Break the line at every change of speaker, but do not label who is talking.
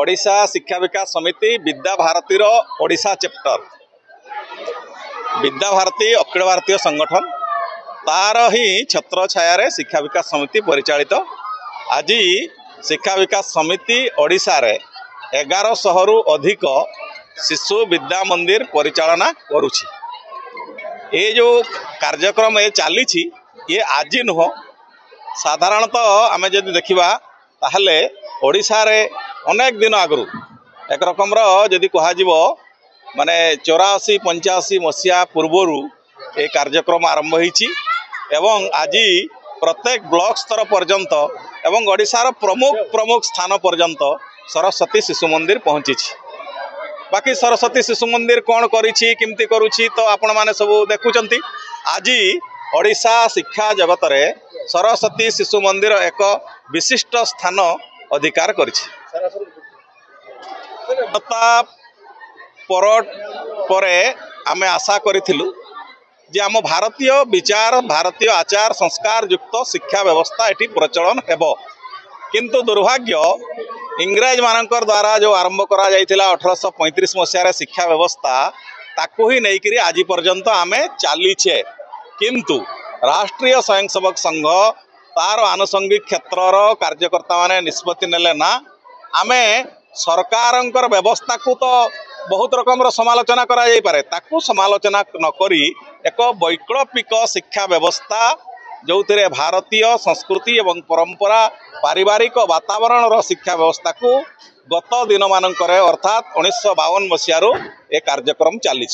ओडिशा शिक्षा विकास समिति विद्या भारतीर ओडिशा चैप्टर विद्या भारती अखिल भारतीय संगठन तार ही छत्र छाया शिक्षा विकास समिति परिचालित आज शिक्षा विकास समिति ओडिशा रे 1100 रु अधिक शिशु विद्या मंदिर परिचालना करुछि। ये जो कार्यक्रम ये चली ये आज नुह साधारणतः आम जदि देखा ताहले ओडिशा रे अनेक दिन आगु एक रकम जदि कह माने 84-85 मसीहा पूर्वर ये कार्यक्रम आरंभ होईछि एवं आज प्रत्येक ब्लॉक स्तर पर्यंत एवं ओडिशार प्रमुख स्थान पर्यंत सरस्वती शिशु मंदिर पहुँची। बाकी सरस्वती शिशु मंदिर कौन करिछि किमती करुछि तो आपण माने सब देखुचंती। आज ओडिशा शिक्षा जगत रे सरस्वती शिशु मंदिर एक विशिष्ट स्थान अधिकार करिछि। परे आमे आशा करिथिलु जे आम भारतीय विचार भारतीय आचार संस्कार युक्त शिक्षा व्यवस्था एटी प्रचलन हेबो, किंतु दुर्भाग्य इंग्रज मानकर द्वारा जो आरंभ करा जाइथिला 1835 मसीह शिक्षा व्यवस्था ताकू ही नहीं करी आज पर्यंत आमे चलीछे। किंतु राष्ट्रीय स्वयंसेवक संघ तार आनुषंगिक क्षेत्रर कार्यकर्ता माने निष्पत्ति नेले ना आमे सरकारंकर व्यवस्था को तो बहुत रकम समालोचना करा जाई पारे, ताकू समालोचना न करी एक वैकल्पिक शिक्षा व्यवस्था जो भारतीय संस्कृति एवं परंपरा पारिवारिक वातावरण शिक्षा व्यवस्था को गत दिन मानक अर्थात 1952 मसीह ये कार्यक्रम चली।